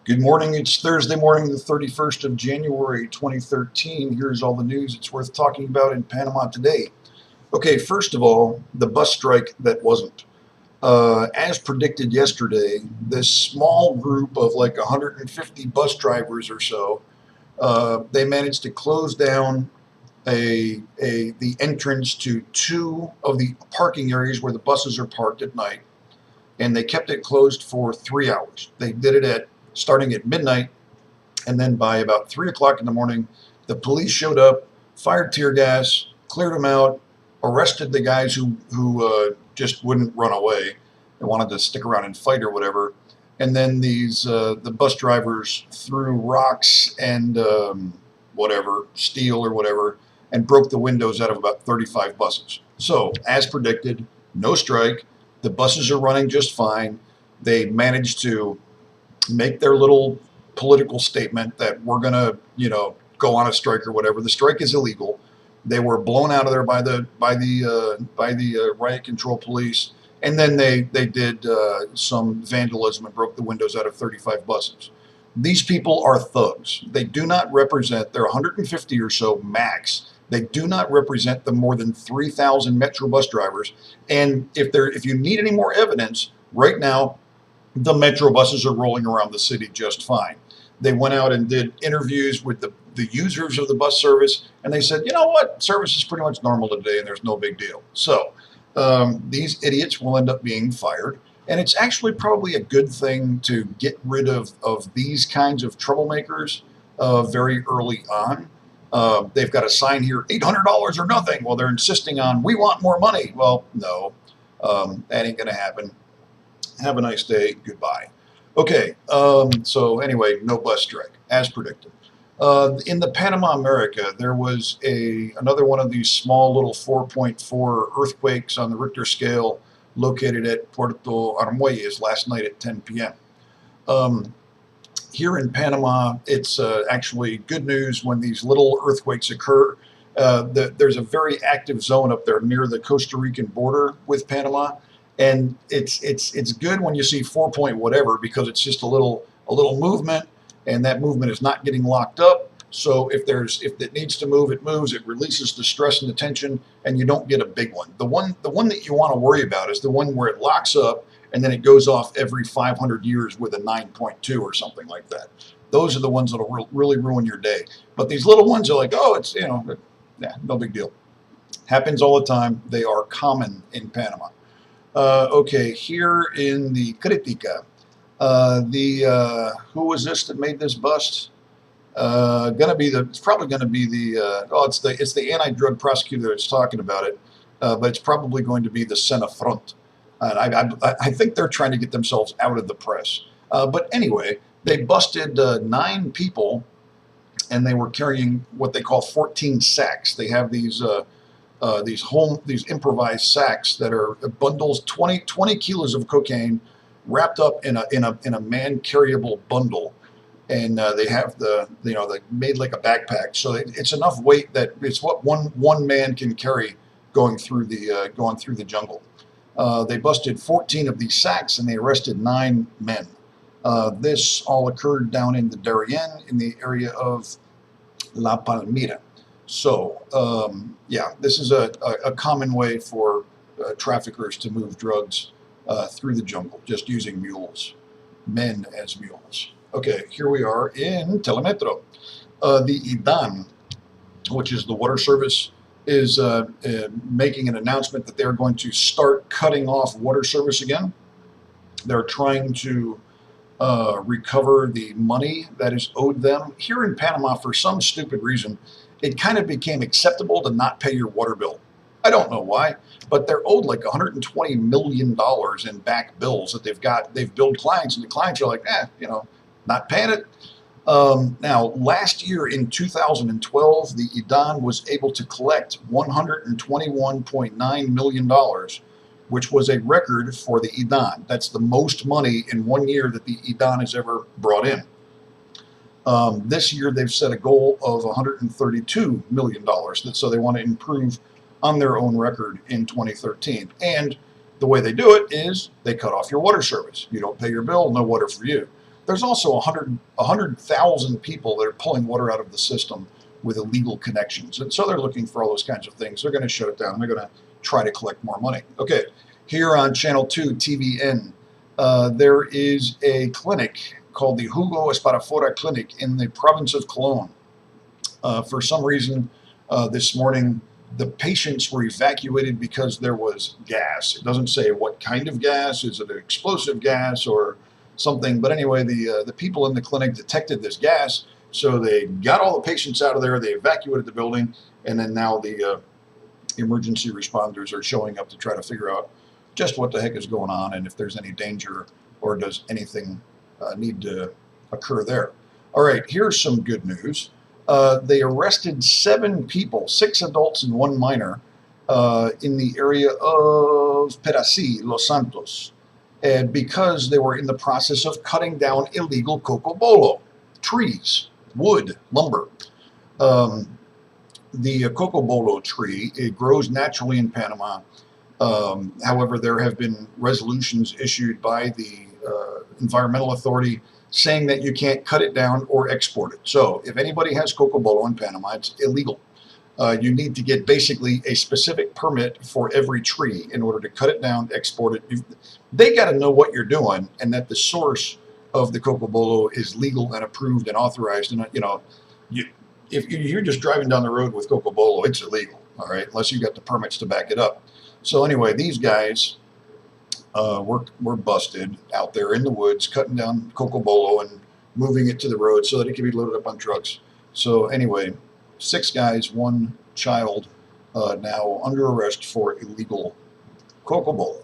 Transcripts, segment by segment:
Good morning. It's Thursday morning, the 31st of January, 2013. Here's all the news it's worth talking about in Panama today. Okay, first of all, the bus strike that wasn't. As predicted yesterday, this small group of like 150 bus drivers or so, they managed to close down the entrance to two of the parking areas where the buses are parked at night, and they kept it closed for 3 hours. They did it at starting at midnight, and then by about 3 o'clock in the morning, the police showed up, fired tear gas, cleared them out, arrested the guys who just wouldn't run away. They wanted to stick around and fight or whatever. And then the bus drivers threw rocks and whatever, steel or whatever, and broke the windows out of about 35 buses. So, as predicted, no strike. The buses are running just fine. They managed to make their little political statement that we're going to, go on a strike or whatever. The strike is illegal. They were blown out of there by the riot control police, and then they did some vandalism and broke the windows out of 35 buses. These people are thugs. They do not represent. They're 150 or so max. They do not represent the more than 3,000 Metro bus drivers. And if you need any more evidence, right now the Metro buses are rolling around the city just fine. They went out and did interviews with the users of the bus service, and they said, you know what, service is pretty much normal today, and there's no big deal. So these idiots will end up being fired, and it's actually probably a good thing to get rid of these kinds of troublemakers very early on. They've got a sign here, $800 or nothing. Well, they're insisting on, we want more money. Well, no, that ain't going to happen. Have a nice day. Goodbye. Okay, so anyway, no bus strike, as predicted. In the Panama America, there was another one of these small little 4.4 earthquakes on the Richter scale located at Puerto Armuelles last night at 10 p.m. Here in Panama, it's actually good news when these little earthquakes occur. There's a very active zone up there near the Costa Rican border with Panama. And it's good when you see 4 point whatever, because it's just a little movement, and that movement is not getting locked up. So if it needs to move, it moves. It releases the stress and the tension, and you don't get a big one. The one that you want to worry about is the one where it locks up and then it goes off every 500 years with a 9.2 or something like that. Those are the ones that'll really ruin your day. But these little ones are like, oh, it's no big deal. Happens all the time. They are common in Panama. Okay, here in the Critica, who was this that made this bust? It's probably gonna be it's the anti-drug prosecutor that's talking about it, but it's probably going to be the Senafront. I think they're trying to get themselves out of the press. But anyway, they busted 9 people, and they were carrying what they call 14 sacks. They have these improvised sacks that are bundles, 20 kilos of cocaine wrapped up in a man carryable bundle, and they have they made like a backpack, so it's enough weight that it's what one man can carry going through the jungle. They busted 14 of these sacks, and they arrested 9 men. This all occurred down in the Darien, in the area of La Palmira. So, this is a common way for traffickers to move drugs through the jungle, just using mules, men as mules. Okay, here we are in Telemetro. The IDAN, which is the water service, is making an announcement that they're going to start cutting off water service again. They're trying to recover the money that is owed them. Here in Panama, for some stupid reason, it kind of became acceptable to not pay your water bill. I don't know why, but they're owed like $120 million in back bills that they've billed clients, and the clients are like, not paying it. Now, last year in 2012, the IDAN was able to collect $121.9 million, which was a record for the IDAN. That's the most money in 1 year that the IDAN has ever brought in. This year, they've set a goal of $132 million, so they want to improve on their own record in 2013. And the way they do it is they cut off your water service. You don't pay your bill, no water for you. there's also 100,000 people that are pulling water out of the system with illegal connections. And so they're looking for all those kinds of things. They're going to shut it down. They're going to try to collect more money. Okay, here on Channel 2 TVN, there is a clinic called the Hugo Esparafora Clinic in the province of Cologne. For some reason, this morning, the patients were evacuated because there was gas. It doesn't say what kind of gas. Is it an explosive gas or something? But anyway, the people in the clinic detected this gas, so they got all the patients out of there. They evacuated the building, and then now the emergency responders are showing up to try to figure out just what the heck is going on and if there's any danger or does anything need to occur there. All right, here's some good news. They arrested 7 people, 6 adults and 1 minor, in the area of Perací, Los Santos, because they were in the process of cutting down illegal cocobolo trees, wood, lumber. The cocobolo tree, it grows naturally in Panama. However, there have been resolutions issued by the environmental authority saying that you can't cut it down or export it. So if anybody has cocobolo in Panama, it's illegal. You need to get basically a specific permit for every tree in order to cut it down, export it. They got to know what you're doing and that the source of the cocobolo is legal and approved and authorized. And if you're just driving down the road with cocobolo, it's illegal, all right, unless you got the permits to back it up. So anyway, these guys were busted out there in the woods, cutting down cocobolo and moving it to the road so that it can be loaded up on trucks. So anyway, 6 guys, 1 child now under arrest for illegal cocobolo.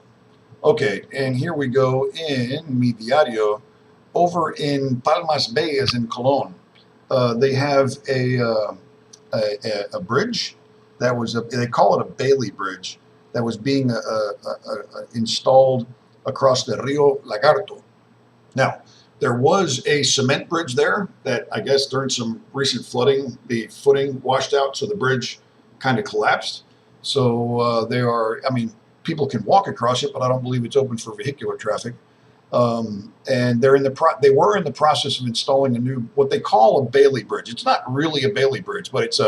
Okay, and here we go in Mi Diario, over in Palmas Bay, as in Cologne. They have a bridge that was, they call it a Bailey Bridge, that was being installed across the Rio Lagarto. Now, there was a cement bridge there that I guess during some recent flooding, the footing washed out, so the bridge kind of collapsed. So I mean, people can walk across it, but I don't believe it's open for vehicular traffic. And they were in the process of installing a new, what they call a Bailey Bridge. It's not really a Bailey Bridge, but it's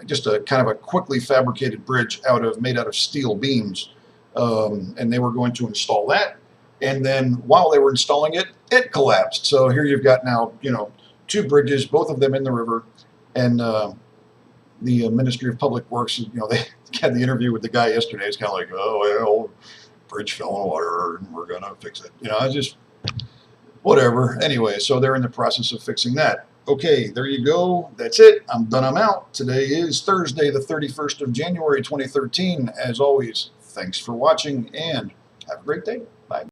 just a kind of a quickly fabricated bridge made out of steel beams. And they were going to install that. And then while they were installing it, it collapsed. So here you've got now, 2 bridges, both of them in the river. And the Ministry of Public Works, they had the interview with the guy yesterday. It's kind of like, oh, well, bridge fell in the water and we're going to fix it. Just whatever. Anyway, so they're in the process of fixing that. Okay, there you go. That's it. I'm done. I'm out. Today is Thursday, the 31st of January, 2013. As always, thanks for watching and have a great day. Bye.